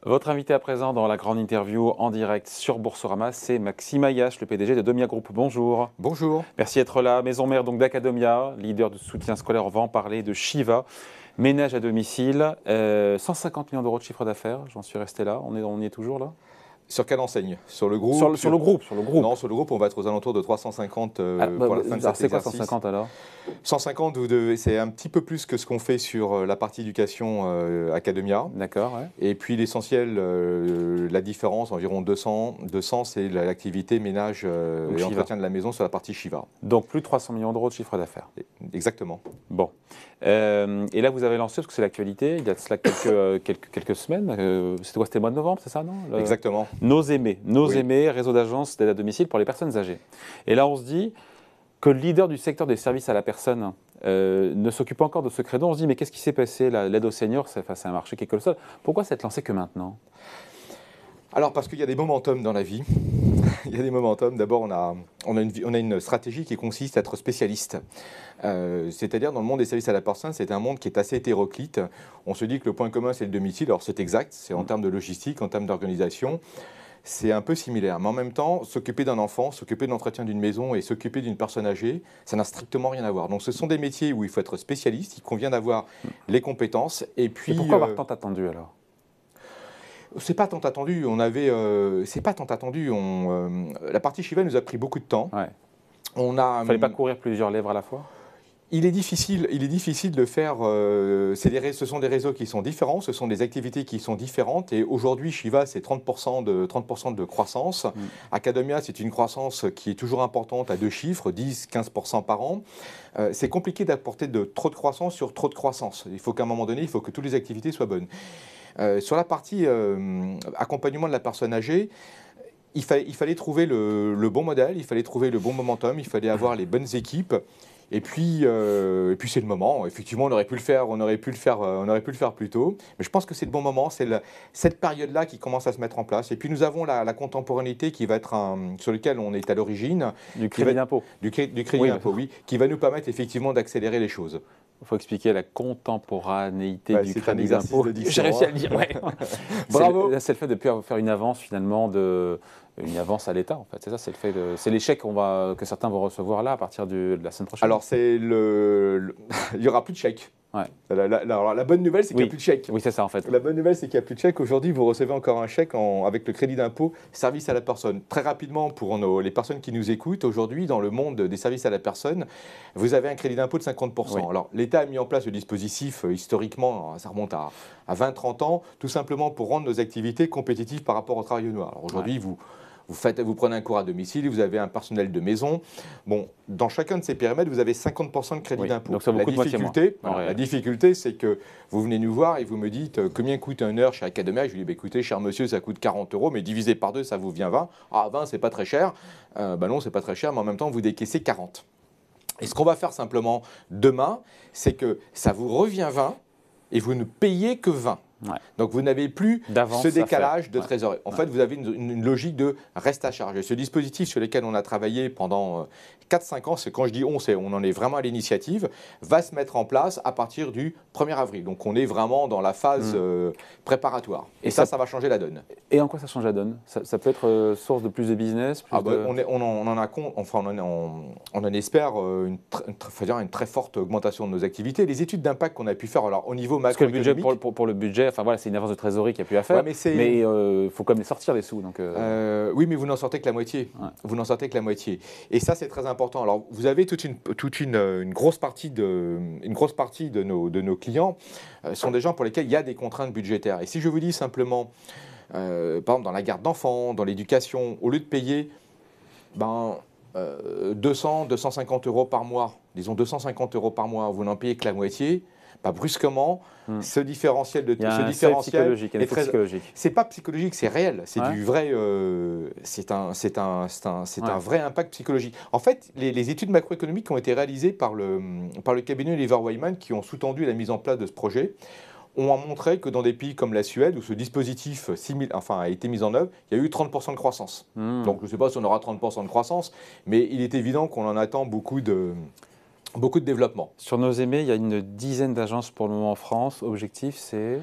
Votre invité à présent dans la grande interview en direct sur Boursorama, c'est Maxime Ayache, le PDG de Domia Group. Bonjour. Bonjour. Merci d'être là. Maison mère donc d'Academia, leader de soutien scolaire. On va en parler de Shiva, ménage à domicile, 150 millions d'euros de chiffre d'affaires. J'en suis resté là. On y est toujours là. Sur quelle enseigne? Sur le groupe? Sur le groupe. Non, sur le groupe, on va être aux alentours de 350 pour la fin de cet c'est quoi exercice. 150 alors? 150, c'est un petit peu plus que ce qu'on fait sur la partie éducation Academia. D'accord, ouais. Et puis l'essentiel, la différence, environ 200 c'est l'activité ménage et Shiva. entretien de la maison sur la partie Shiva. Donc plus de 300 millions d'euros de chiffre d'affaires. Exactement. Bon. Et là, vous avez lancé, parce que c'est l'actualité, il y a de cela quelques semaines. C'était le mois de novembre, c'est ça, non? Exactement. Nos aimés, réseau d'agences d'aide à domicile pour les personnes âgées. Et là, on se dit que le leader du secteur des services à la personne ne s'occupe pas encore de ce credo. On se dit, mais qu'est-ce qui s'est passé? L'aide aux seniors, c'est un marché qui est colossal. Pourquoi s'être lancé que maintenant? Alors, parce qu'il y a des momentum dans la vie. Il y a des momentum. D'abord, on a une stratégie qui consiste à être spécialiste. C'est-à-dire, dans le monde des services à la personne, c'est un monde qui est assez hétéroclite. On se dit que le point commun, c'est le domicile. Alors, c'est exact. C'est en termes de logistique, en termes d'organisation. C'est un peu similaire. Mais en même temps, s'occuper d'un enfant, s'occuper de l'entretien d'une maison et s'occuper d'une personne âgée, ça n'a strictement rien à voir. Donc, ce sont des métiers où il faut être spécialiste. Il convient d'avoir les compétences. Et puis, pourquoi avoir tant attendu alors? C'est pas tant attendu. C'est pas tant attendu. La partie Shiva nous a pris beaucoup de temps. Ouais. Il ne fallait pas courir plusieurs lèvres à la fois? Il est difficile de faire. Ce sont des réseaux qui sont différents, ce sont des activités qui sont différentes. Et aujourd'hui, Shiva, c'est 30% de croissance. Academia, c'est une croissance qui est toujours importante à deux chiffres, 10-15% par an. C'est compliqué d'apporter trop de croissance sur trop de croissance. Il faut qu'à un moment donné, il faut que toutes les activités soient bonnes. Sur la partie accompagnement de la personne âgée, il fallait trouver le bon modèle, il fallait trouver le bon momentum, il fallait avoir les bonnes équipes. Et puis c'est le moment. Effectivement, on aurait pu le faire plus tôt. Mais je pense que c'est le bon moment. C'est cette période-là qui commence à se mettre en place. Et puis nous avons la contemporanéité qui va être sur lequel on est à l'origine. Du crédit d'impôt. Du crédit d'impôt, oui, qui va nous permettre effectivement d'accélérer les choses. Il faut expliquer la contemporanéité du crédit exercice d'impôt. de diction, J'ai réussi à le dire, ouais. Bravo. C'est le fait de pouvoir faire une avance finalement, une avance à l'État en fait. C'est ça, c'est les chèques que certains vont recevoir là à partir de la semaine prochaine. Alors il n'y aura plus de chèques. Ouais. La bonne nouvelle, c'est qu'il n'y a plus de chèque. Oui, c'est ça en fait. La bonne nouvelle, c'est qu'il n'y a plus de chèque. Aujourd'hui, vous recevez encore un chèque avec le crédit d'impôt service à la personne. Très rapidement, pour les personnes qui nous écoutent, aujourd'hui, dans le monde des services à la personne, vous avez un crédit d'impôt de 50%. Oui. Alors, l'État a mis en place le dispositif, historiquement, ça remonte à 20-30 ans, tout simplement pour rendre nos activités compétitives par rapport au travail noir. Alors aujourd'hui, vous prenez un cours à domicile, vous avez un personnel de maison. Bon, dans chacun de ces périmètres, vous avez 50% de crédit d'impôt. Donc ça vaut la difficulté, c'est que vous venez nous voir et vous me dites combien coûte une heure chez Academia. Je lui dis écoutez, cher monsieur, ça coûte 40 €, mais divisé par 2, ça vous vient 20. Ah, 20, c'est pas très cher. Non, c'est pas très cher, mais en même temps, vous décaissez 40. Et ce qu'on va faire simplement demain, c'est que ça vous revient 20 et vous ne payez que 20. Ouais. Donc vous n'avez plus ce décalage de trésorerie. En fait, vous avez une logique de reste à charge. Et ce dispositif sur lequel on a travaillé pendant 4-5 ans, c'est quand je dis on en est vraiment à l'initiative, va se mettre en place à partir du 1er avril. Donc on est vraiment dans la phase préparatoire. Et ça va changer la donne. Et en quoi ça change la donne? Ça peut être source de plus de business On en espère une très forte augmentation de nos activités. Les études d'impact qu'on a pu faire alors, au niveau macroéconomique... Parce que le budget pour le budget, enfin voilà, c'est une avance de trésorerie qu'il n'y a plus à faire, mais il faut quand même sortir des sous. Donc oui, mais vous n'en sortez que la moitié. Ouais. Vous n'en sortez que la moitié. Et ça, c'est très important. Alors, vous avez toute une grosse partie de nos clients sont des gens pour lesquels il y a des contraintes budgétaires. Et si je vous dis simplement, par exemple, dans la garde d'enfants, dans l'éducation, au lieu de payer 200-250 € par mois, disons 250 € par mois, vous n'en payez que la moitié, brusquement, ce différentiel psychologique, est très psychologique. C'est pas psychologique, c'est réel. C'est du vrai. C'est un vrai impact psychologique. En fait, les études macroéconomiques qui ont été réalisées par le cabinet Oliver Wyman, qui ont sous-tendu la mise en place de ce projet, ont montré que dans des pays comme la Suède, où ce dispositif a été mis en œuvre, il y a eu 30% de croissance. Donc je ne sais pas si on aura 30% de croissance, mais il est évident qu'on en attend beaucoup de développement. Sur Nos aimés, il y a une dizaine d'agences pour le moment en France. Objectif, c'est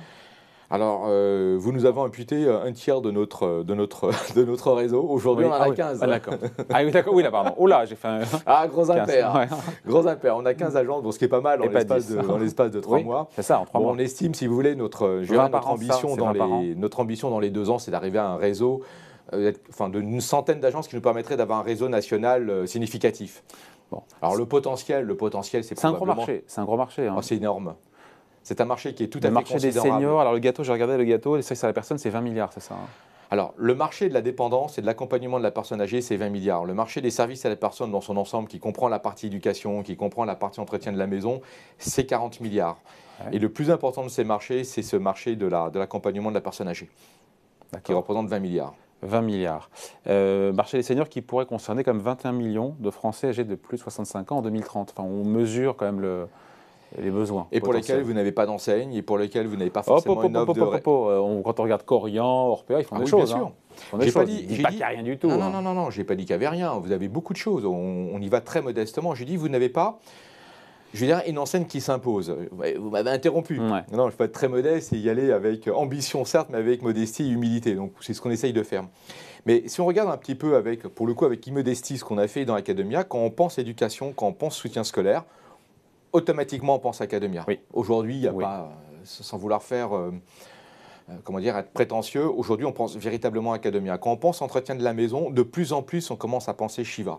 Alors, vous nous avez imputé un tiers de notre réseau. Aujourd'hui, on en a 15. Ah, d'accord. Ah oui, d'accord. Oui, là, pardon. Oh là, j'ai fait un... Ah, gros 15. impair. Ouais. Gros impair. On a 15 agences, bon, ce qui est pas mal Et pas dans l'espace de 3 Oui, mois. c'est ça, en 3 Bon, mois. on estime, si vous voulez, notre ambition dans les 2 ans, c'est d'arriver à un réseau d'une centaine d'agences qui nous permettrait d'avoir un réseau national significatif. Bon. Alors, le potentiel, c'est un gros marché. C'est un gros marché. Hein. Oh, c'est énorme. C'est un marché qui est tout à fait considérable. Le marché des seniors, alors le gâteau, j'ai regardé le gâteau, les services à la personne, c'est 20 milliards, c'est ça hein. Alors, le marché de la dépendance et de l'accompagnement de la personne âgée, c'est 20 milliards. Le marché des services à la personne dans son ensemble, qui comprend la partie éducation, qui comprend la partie entretien de la maison, c'est 40 milliards. Ouais. Et le plus important de ces marchés, c'est ce marché de l'accompagnement de la personne âgée, qui représente 20 milliards. 20 milliards. Marché des seniors qui pourrait concerner comme 21 millions de Français âgés de plus de 65 ans en 2030. Enfin, on mesure quand même les besoins. Et pour lesquels vous n'avez pas d'enseigne, et pour lesquels vous n'avez pas forcément une offre de... Quand on regarde Corian, Orpea, ils font des choses. Bien sûr. J'ai pas dit qu'il n'y a rien du tout. Non, je n'ai pas dit qu'il n'y avait rien. Vous avez beaucoup de choses. On y va très modestement. J'ai dit, vous n'avez pas, je veux dire, une enseigne qui s'impose. Vous m'avez interrompu. Ouais. Non, il faut être très modeste et y aller avec ambition, certes, mais avec modestie et humilité. Donc, c'est ce qu'on essaye de faire. Mais si on regarde un petit peu, pour le coup, avec immodestie, ce qu'on a fait dans Academia, quand on pense éducation, quand on pense soutien scolaire, automatiquement, on pense Academia. Oui. Aujourd'hui, il n'y a pas, sans vouloir faire, être prétentieux, aujourd'hui, on pense véritablement Academia. Quand on pense entretien de la maison, de plus en plus, on commence à penser Shiva.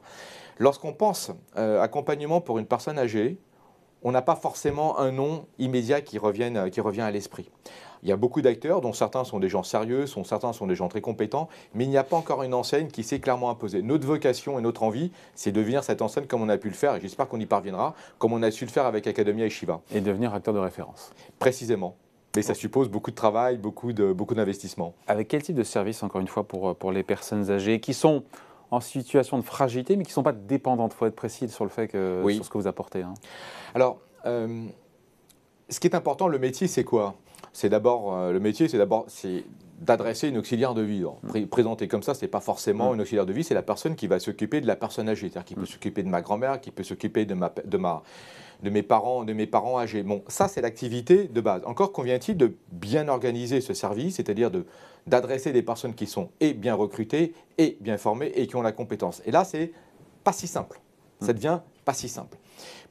Lorsqu'on pense accompagnement pour une personne âgée, on n'a pas forcément un nom immédiat qui revient à l'esprit. Il y a beaucoup d'acteurs, dont certains sont des gens sérieux, certains sont des gens très compétents, mais il n'y a pas encore une enseigne qui s'est clairement imposée. Notre vocation et notre envie, c'est de devenir cette enseigne comme on a pu le faire, et j'espère qu'on y parviendra, comme on a su le faire avec Academia et Shiva. Et devenir acteur de référence. Précisément. Mais ça suppose beaucoup de travail, beaucoup d'investissement. Avec quel type de service, encore une fois, pour les personnes âgées qui sont en situation de fragilité, mais qui ne sont pas dépendantes? Il faut être précis sur le fait sur ce que vous apportez. Hein. Alors, ce qui est important, le métier, c'est quoi? C'est d'abord d'adresser une auxiliaire de vie. Présenté comme ça, ce n'est pas forcément une auxiliaire de vie, c'est la personne qui va s'occuper de la personne âgée, c'est-à-dire qui peut s'occuper de ma grand-mère, qui peut s'occuper de mes parents âgés. Bon, ça, c'est l'activité de base. Encore convient-il de bien organiser ce service, c'est-à-dire d'adresser des personnes qui sont et bien recrutées, et bien formées, et qui ont la compétence. Et là, c'est pas si simple. Ça devient pas si simple.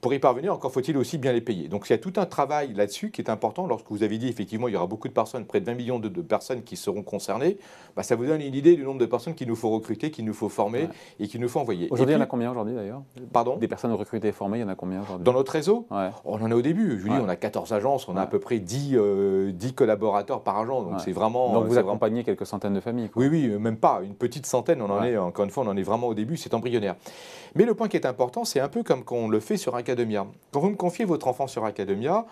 Pour y parvenir, encore faut-il aussi bien les payer. Donc il y a tout un travail là-dessus qui est important. Lorsque vous avez dit effectivement il y aura beaucoup de personnes, près de 20 millions de personnes qui seront concernées, ça vous donne une idée du nombre de personnes qu'il nous faut recruter, qu'il nous faut former et qu'il nous faut envoyer. Aujourd'hui, il y en a combien aujourd'hui d'ailleurs? Pardon? Des personnes recrutées et formées, il y en a combien aujourd'hui? Dans notre réseau? On en est au début. Je vous dis, on a 14 agences, on a à peu près 10 collaborateurs par agent. Donc c'est vraiment... Donc vous accompagnez quelques centaines de familles, quoi. Oui, même pas. Une petite centaine, on en est, encore une fois, on en est vraiment au début, c'est embryonnaire. Mais le point qui est important, c'est un peu comme quand on le fait sur Academia. Quand vous me confiez votre enfant sur Academia,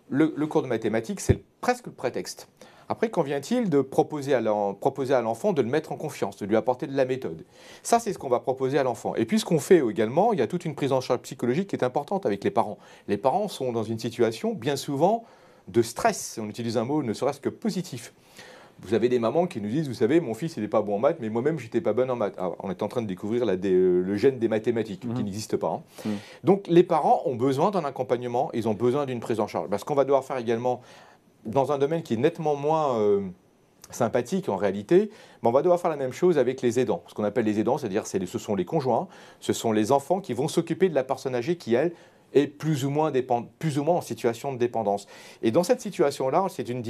le cours de mathématiques, c'est presque le prétexte. Après, convient-il de proposer à l'enfant de le mettre en confiance, de lui apporter de la méthode? Ça, c'est ce qu'on va proposer à l'enfant. Et puis, ce qu'on fait également, il y a toute une prise en charge psychologique qui est importante avec les parents. Les parents sont dans une situation, bien souvent, de stress. On utilise un mot ne serait-ce que positif. Vous avez des mamans qui nous disent, vous savez, mon fils, il n'est pas bon en maths, mais moi-même, je n'étais pas bonne en maths. Alors, on est en train de découvrir le gène des mathématiques, qui n'existe pas. Hein. Donc, les parents ont besoin d'un accompagnement, ils ont besoin d'une prise en charge. Ce qu'on va devoir faire également, dans un domaine qui est nettement moins sympathique en réalité, on va devoir faire la même chose avec les aidants. Ce qu'on appelle les aidants, c'est-à-dire ce sont les conjoints, ce sont les enfants qui vont s'occuper de la personne âgée qui, elle, est plus ou moins en situation de dépendance. Et dans cette situation-là, c'est une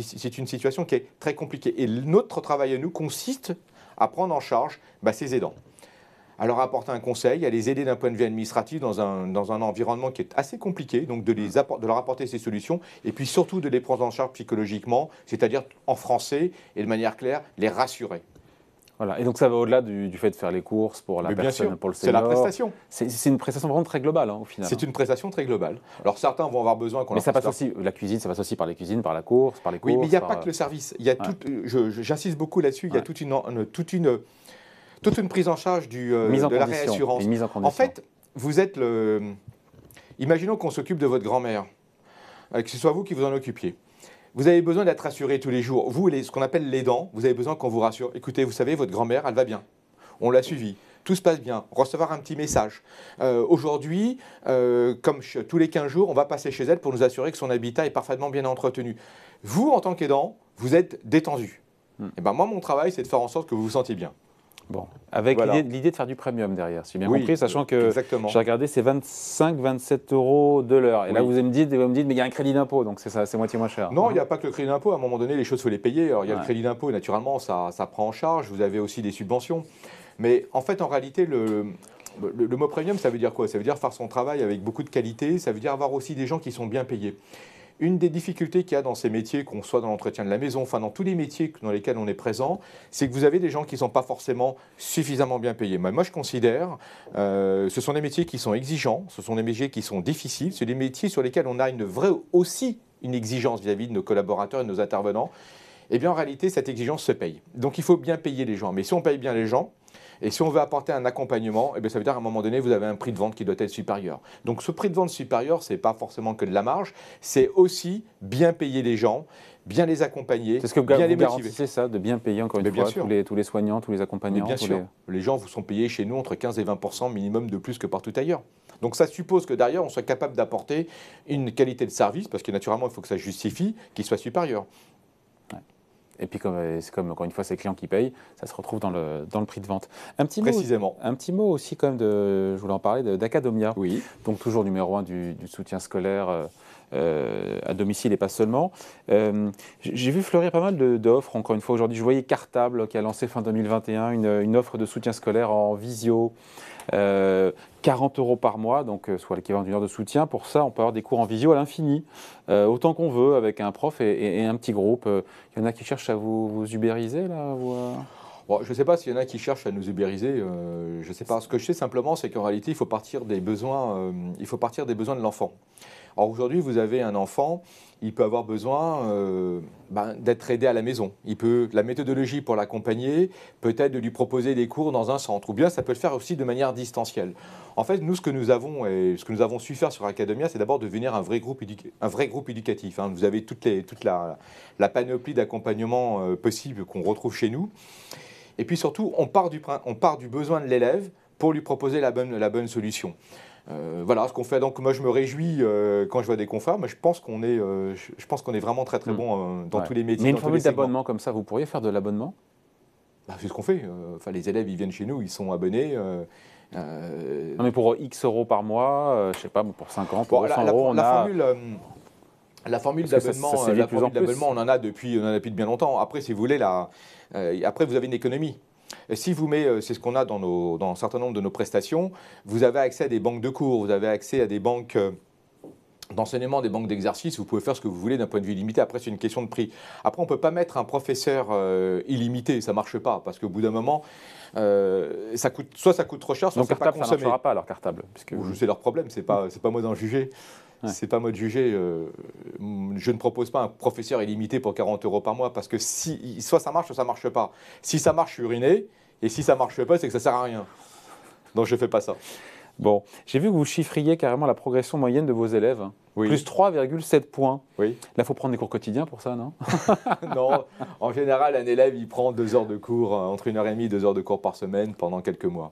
situation qui est très compliquée. Et notre travail à nous consiste à prendre en charge ces aidants, à leur apporter un conseil, à les aider d'un point de vue administratif dans un environnement qui est assez compliqué, donc de leur apporter ces solutions, et puis surtout de les prendre en charge psychologiquement, c'est-à-dire en français et de manière claire, les rassurer. Voilà. Et donc ça va au-delà du fait de faire les courses pour la personne, pour le senior. C'est la prestation. C'est une prestation vraiment très globale au final. C'est une prestation très globale. Alors certains vont avoir besoin qu'on... Mais ça passe aussi, la cuisine, ça passe aussi par les cuisines, par la course, par les courses. Oui, mais il n'y a pas que le service. Il y a j'insiste beaucoup là-dessus, il y a toute une prise en charge de la réassurance. Une mise en condition. En fait, vous êtes imaginons qu'on s'occupe de votre grand-mère, que ce soit vous qui vous en occupiez. Vous avez besoin d'être rassuré tous les jours. Vous, ce qu'on appelle l'aidant, vous avez besoin qu'on vous rassure. Écoutez, vous savez, votre grand-mère, elle va bien. On l'a suivie. Tout se passe bien. Recevoir un petit message. Aujourd'hui, comme tous les 15 jours, on va passer chez elle pour nous assurer que son habitat est parfaitement bien entretenu. Vous, en tant qu'aidant, vous êtes détendu. Et ben moi, mon travail, c'est de faire en sorte que vous vous sentiez bien. Bon, avec Voilà. l'idée de faire du premium derrière, si j'ai bien Oui, compris, sachant que exactement. j'ai regardé, c'est 25-27 euros de l'heure. Et là, Oui. vous me dites, mais il y a un crédit d'impôt, donc c'est moitié moins cher. Non, il n'y a pas que le crédit d'impôt. À un moment donné, les choses, il faut les payer. Alors, il y a Ouais. le crédit d'impôt, et naturellement, ça prend en charge. Vous avez aussi des subventions. Mais en fait, en réalité, le mot premium, ça veut dire quoi? Ça veut dire faire son travail avec beaucoup de qualité. Ça veut dire avoir aussi des gens qui sont bien payés. Une des difficultés qu'il y a dans ces métiers, qu'on soit dans l'entretien de la maison, enfin dans tous les métiers dans lesquels on est présent, c'est que vous avez des gens qui ne sont pas forcément suffisamment bien payés. Moi, je considère, ce sont des métiers qui sont exigeants, ce sont des métiers qui sont difficiles, c'est des métiers sur lesquels on a aussi une exigence vis-à-vis de nos collaborateurs et de nos intervenants. Eh bien, en réalité, cette exigence se paye. Donc, il faut bien payer les gens. Mais si on paye bien les gens, et si on veut apporter un accompagnement, eh bien, ça veut dire qu'à un moment donné, vous avez un prix de vente qui doit être supérieur. Donc ce prix de vente supérieur, ce n'est pas forcément que de la marge, c'est aussi bien payer les gens, bien les accompagner, Est-ce que vous bien les motiver. garantissez ça, de bien payer encore une Mais bien fois sûr. tous les soignants, tous les accompagnants? Mais bien sûr, les gens vous sont payés chez nous entre 15 et 20% minimum de plus que partout ailleurs. Donc ça suppose que derrière, on soit capable d'apporter une qualité de service, parce que naturellement, il faut que ça justifie, qu'il soit supérieur. Et puis, c'est comme, encore une fois, c'est les clients qui payent, ça se retrouve dans le prix de vente. Précisément. Un petit mot aussi, quand même, je voulais en parler, d'Academia. Oui. Donc, toujours numéro 1 du soutien scolaire à domicile et pas seulement. J'ai vu fleurir pas mal d'offres, encore une fois, aujourd'hui. Je voyais Cartable qui a lancé fin 2021 une offre de soutien scolaire en visio. 40 € par mois, donc soit l'équivalent d'une heure de soutien. Pour ça, on peut avoir des cours en visio à l'infini, autant qu'on veut, avec un prof et un petit groupe. Il y en a qui cherchent à vous ubériser, là Bon, je ne sais pas s'il y en a qui cherchent à nous ubériser, je ne sais pas. Ce que je sais simplement, c'est qu'en réalité, il faut partir des besoins de l'enfant. Alors aujourd'hui, vous avez un enfant, il peut avoir besoin d'être aidé à la maison. La méthodologie pour l'accompagner, peut-être de lui proposer des cours dans un centre, ou bien ça peut le faire aussi de manière distancielle. En fait, nous, ce que nous avons su faire sur Academia, c'est d'abord devenir un vrai groupe éducatif. Hein. Vous avez toute la panoplie d'accompagnement possible qu'on retrouve chez nous. Et puis surtout, on part du besoin de l'élève pour lui proposer la bonne solution. Voilà ce qu'on fait. Donc moi je me réjouis quand je vois des confrères, mais je pense qu'on est vraiment très très bon dans tous les métiers. Mais une formule d'abonnement comme ça, vous pourriez faire de l'abonnement? C'est ce qu'on fait. Les élèves ils viennent chez nous, ils sont abonnés. Non mais pour X € par mois, je sais pas, pour 50, pour 100 €, la formule d'abonnement, on en a depuis de bien longtemps. Après, si vous voulez, après vous avez une économie. Si vous c'est ce qu'on a dans un certain nombre de nos prestations, vous avez accès à des banques de cours, vous avez accès à des banques d'enseignement, des banques d'exercice, vous pouvez faire ce que vous voulez d'un point de vue limité. Après, c'est une question de prix. Après, on ne peut pas mettre un professeur illimité, ça ne marche pas, parce qu'au bout d'un moment, soit ça coûte trop cher, soit donc c'est pas Cartable, consommé. Ça ne marchera pas alors Cartable, C'est leur problème, c'est pas moi d'en juger. Ouais. C'est pas moi de juger. Je ne propose pas un professeur illimité pour 40 € par mois parce que soit ça marche, soit ça marche pas. Si ça marche, je suis ruiné. Et si ça marche pas, c'est que ça sert à rien. Donc je fais pas ça. Bon, j'ai vu que vous chiffriez carrément la progression moyenne de vos élèves. Oui. Plus 3,7 points. Oui. Là, il faut prendre des cours quotidiens pour ça, non? Non. En général, un élève, il prend 2 heures de cours, entre 1h30 et 2 heures de cours par semaine pendant quelques mois.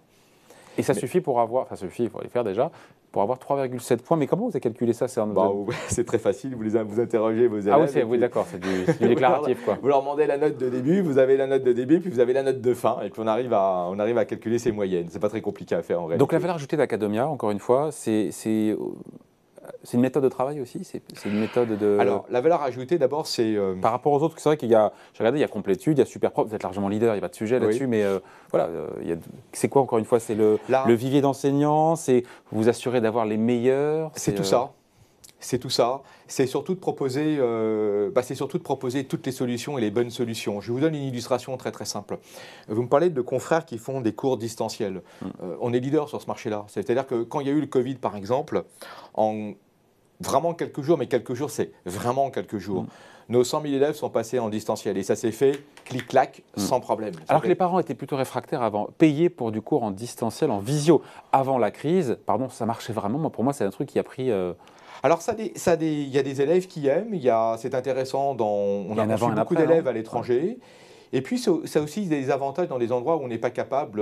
Et ça suffit pour avoir, enfin ça suffit, il faut les faire déjà, pour avoir 3,7 points. Mais comment vous avez calculé ça? C'est très facile, vous interrogez vos élèves. Ah oui, oui d'accord, c'est du déclaratif quoi. Vous leur demandez la note de début, vous avez la note de début, puis vous avez la note de fin, et puis on arrive à calculer ces moyennes. C'est pas très compliqué à faire en réalité. Donc la valeur ajoutée d'Academia, encore une fois, c'est une méthode de travail aussi? C'est une méthode de... Alors, la valeur ajoutée, d'abord, c'est... Par rapport aux autres, c'est vrai qu'il y a... J'ai regardé, il y a Complétude, il y a Superprof, vous êtes largement leader, il n'y a pas de sujet là-dessus, mais voilà, c'est quoi, encore une fois? C'est le vivier d'enseignants, c'est vous assurer d'avoir les meilleurs? C'est tout ça. C'est tout ça. C'est surtout de proposer, toutes les solutions et les bonnes solutions. Je vous donne une illustration très très simple. Vous me parlez de confrères qui font des cours distanciels. On est leader sur ce marché-là. C'est-à-dire que quand il y a eu le Covid, par exemple, en vraiment quelques jours, mais quelques jours, c'est vraiment quelques jours. Nos 100 000 élèves sont passés en distanciel et ça s'est fait clic-clac, sans problème. Alors que les parents étaient plutôt réfractaires avant, payer pour du cours en distanciel, en visio. Avant la crise, pardon, ça marchait vraiment. Pour moi, c'est un truc qui a pris... Alors, il y a des élèves qui aiment, c'est intéressant, on a reçu beaucoup d'élèves à l'étranger. Et puis, ça a aussi des avantages dans des endroits où on n'est pas capable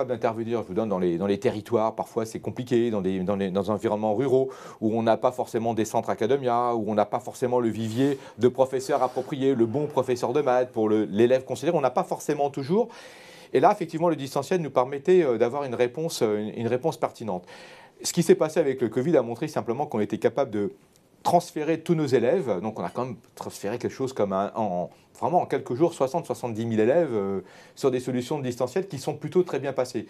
d'intervenir. Je vous donne dans les territoires, parfois c'est compliqué, dans des environnements ruraux, où on n'a pas forcément des centres academia, où on n'a pas forcément le vivier de professeurs appropriés, le bon professeur de maths pour l'élève considéré, on n'a pas forcément toujours. Et là, effectivement, le distanciel nous permettait d'avoir une réponse pertinente. Ce qui s'est passé avec le Covid a montré simplement qu'on était capable de transférer tous nos élèves. Donc, on a quand même transféré quelque chose comme vraiment en quelques jours, 60-70 000 élèves sur des solutions de distanciel qui sont plutôt très bien passées.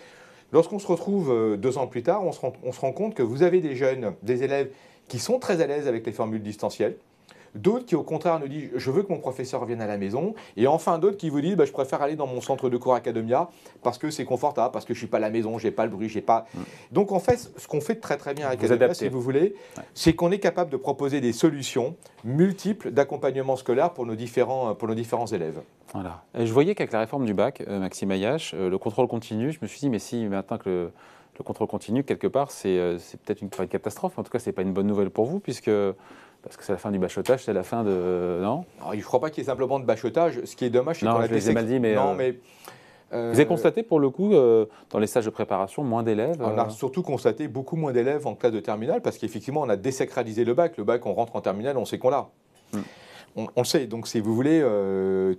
Lorsqu'on se retrouve 2 ans plus tard, on se rend compte que vous avez des jeunes, des élèves qui sont très à l'aise avec les formules distancielles. D'autres qui, au contraire, nous disent « je veux que mon professeur vienne à la maison ». Et enfin, d'autres qui vous disent « je préfère aller dans mon centre de cours Academia parce que c'est confortable, parce que je ne suis pas à la maison, je n'ai pas le bruit, j'ai pas… » Donc, en fait, ce qu'on fait de très très bien à Academia, si vous voulez, c'est qu'on est capable de proposer des solutions multiples d'accompagnement scolaire pour nos différents élèves. Voilà. Et je voyais qu'avec la réforme du bac, Maxime Ayache, le contrôle continu, je me suis dit « mais si maintenant que le contrôle continu, quelque part, c'est peut-être une catastrophe. En tout cas, ce n'est pas une bonne nouvelle pour vous, parce que c'est la fin du bachotage, c'est la fin de… Non ? Alors, je ne crois pas qu'il y ait simplement de bachotage. Ce qui est dommage, c'est qu'on a je l'ai mal dit, mais… Non, mais vous avez constaté, pour le coup, dans les stages de préparation, moins d'élèves On a surtout constaté beaucoup moins d'élèves en classe de terminale, parce qu'effectivement, on a désacralisé le bac. Le bac, on rentre en terminale, on sait qu'on l'a. On le sait. Donc, si vous voulez,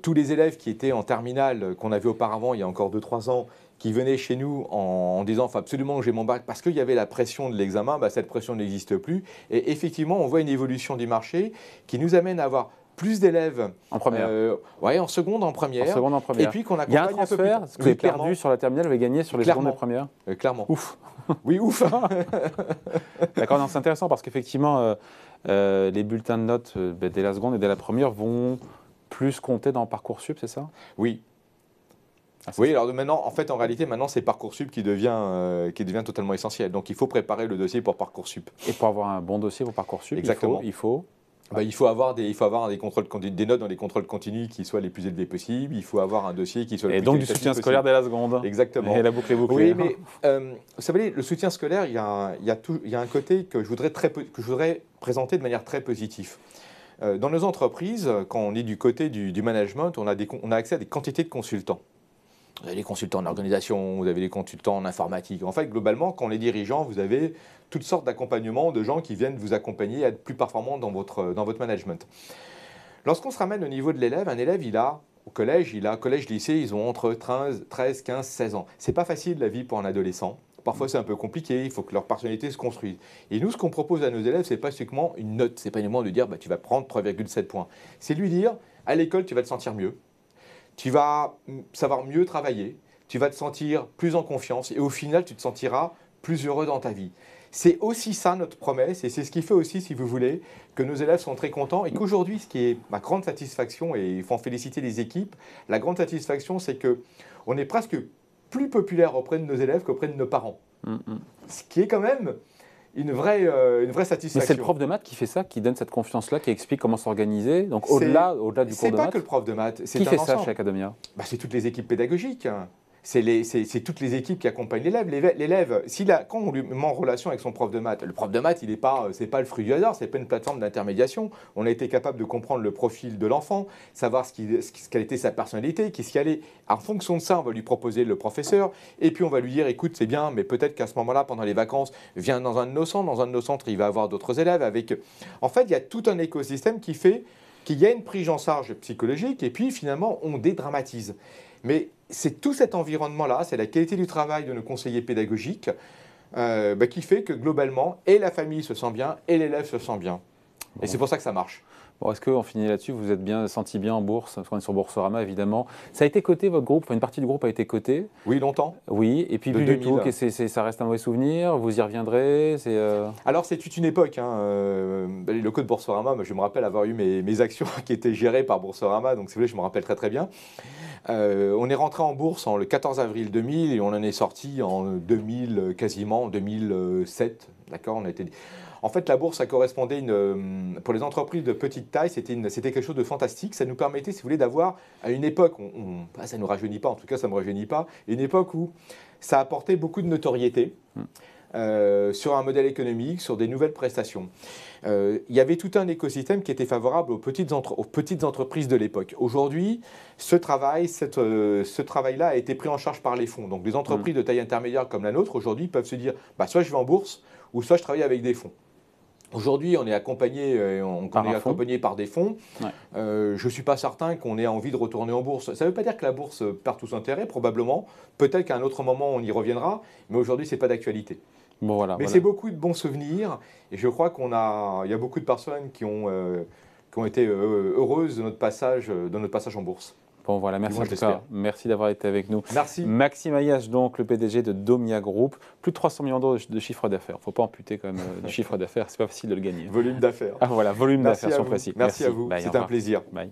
tous les élèves qui étaient en terminale, qu'on avait auparavant, il y a encore 2-3 ans, qui venaient chez nous en disant « il faut absolument que j'ai mon bac » parce qu'il y avait la pression de l'examen, cette pression n'existe plus. Et effectivement, on voit une évolution du marché qui nous amène à avoir plus d'élèves en première. En seconde, en première. Et puis qu'on il y a un transfert, ce que vous avez perdu sur la terminale, vous avez gagné sur les secondes et premières. Clairement. Ouf. Oui, ouf. D'accord, c'est intéressant parce qu'effectivement, les bulletins de notes dès la seconde et dès la première vont plus compter dans Parcoursup, c'est ça ? Oui. Oui, alors maintenant, en réalité, maintenant, c'est Parcoursup qui devient totalement essentiel. Donc, il faut préparer le dossier pour Parcoursup. Et pour avoir un bon dossier pour Parcoursup, exactement. il faut avoir des notes dans les contrôles continus qui soient les plus élevés possibles. Il faut avoir un dossier qui soit le plus donc du soutien scolaire dès la seconde. Exactement. Et la boucle est bouclée. Oui, mais vous savez, le soutien scolaire, il y a un côté que je voudrais présenter de manière très positive. Dans nos entreprises, quand on est du côté du management, on a accès à des quantités de consultants. Vous avez des consultants en organisation, vous avez des consultants en informatique. En fait, globalement, quand on est dirigeant, vous avez toutes sortes d'accompagnements de gens qui viennent vous accompagner à être plus performant dans votre management. Lorsqu'on se ramène au niveau de l'élève, un élève, au collège, lycée, ils ont entre 13, 15, 16 ans. C'est pas facile la vie pour un adolescent. Parfois, c'est un peu compliqué, il faut que leur personnalité se construise. Et nous, ce qu'on propose à nos élèves, c'est pas uniquement une note, c'est pas uniquement de dire tu vas prendre 3,7 points. C'est lui dire à l'école, tu vas te sentir mieux. Tu vas savoir mieux travailler, tu vas te sentir plus en confiance et au final, tu te sentiras plus heureux dans ta vie. C'est aussi ça notre promesse et c'est ce qui fait aussi, si vous voulez, que nos élèves sont très contents et qu'aujourd'hui, ce qui est ma grande satisfaction, et il faut en féliciter les équipes, la grande satisfaction, c'est qu'on est presque plus populaire auprès de nos élèves qu'auprès de nos parents. Ce qui est quand même une vraie satisfaction. Mais c'est le prof de maths qui fait ça, qui donne cette confiance-là, qui explique comment s'organiser. Donc au-delà du cours de maths. C'est pas que le prof de maths. Qui fait ça chez Academia ? C'est toutes les équipes pédagogiques. C'est toutes les équipes qui accompagnent l'élève. L'élève, quand on lui met en relation avec son prof de maths, le prof de maths, c'est pas le fruit du hasard, c'est pas une plateforme d'intermédiation. On a été capable de comprendre le profil de l'enfant, savoir quelle était sa personnalité, qu'est-ce qui allait. En fonction de ça, on va lui proposer le professeur, et puis on va lui dire, écoute, c'est bien, mais peut-être qu'à ce moment-là, pendant les vacances, viens dans un de nos centres. Dans un de nos centres, il va avoir d'autres élèves. En fait, il y a tout un écosystème qui fait qu'il y a une prise en charge psychologique, et puis finalement, on dédramatise. Mais c'est tout cet environnement-là, c'est la qualité du travail de nos conseillers pédagogiques qui fait que globalement, et la famille se sent bien, et l'élève se sent bien. Et c'est pour ça que ça marche. Bon, est-ce qu'on finit là-dessus, vous êtes bien senti bien en bourse, parce qu'on est sur Boursorama évidemment. Ça a été coté, votre groupe, une partie du groupe a été cotée. Oui, longtemps. Oui, et puis plus du tout, ça reste un mauvais souvenir, vous y reviendrez Alors c'est toute une époque. Les locaux de Boursorama, je me rappelle avoir eu mes actions qui étaient gérées par Boursorama, donc si vous voulez, je me rappelle très très bien. On est rentré en bourse le 14 avril 2000 et on en est sorti en 2000, quasiment en 2007. D'accord, En fait, la bourse, ça correspondait, pour les entreprises de petite taille, c'était quelque chose de fantastique. Ça nous permettait, si vous voulez, d'avoir, à une époque, ça ne nous rajeunit pas, en tout cas, ça ne me rajeunit pas, une époque où ça apportait beaucoup de notoriété. sur un modèle économique, sur des nouvelles prestations. Il y avait tout un écosystème qui était favorable aux petites entreprises de l'époque. Aujourd'hui, ce travail-là a été pris en charge par les fonds. Donc les entreprises de taille intermédiaire comme la nôtre, aujourd'hui, peuvent se dire soit je vais en bourse, ou soit je travaille avec des fonds. Aujourd'hui, on est accompagné par des fonds. Ouais. Je ne suis pas certain qu'on ait envie de retourner en bourse. Ça ne veut pas dire que la bourse perd tout son intérêt, probablement. Peut-être qu'à un autre moment, on y reviendra. Mais aujourd'hui, ce n'est pas d'actualité. Bon, voilà, mais c'est beaucoup de bons souvenirs. Et je crois qu'il y a beaucoup de personnes qui ont été heureuses de notre passage en bourse. Bon, voilà, merci en tout cas. Merci d'avoir été avec nous. Merci. Maxime Ayache, donc le PDG de Domia Group, plus de 300 millions d'euros de chiffre d'affaires. Il ne faut pas amputer quand même du chiffre d'affaires, c'est pas facile de le gagner. Volume d'affaires. Ah voilà, volume d'affaires, si on précise. Merci à vous, c'est un plaisir. Bye.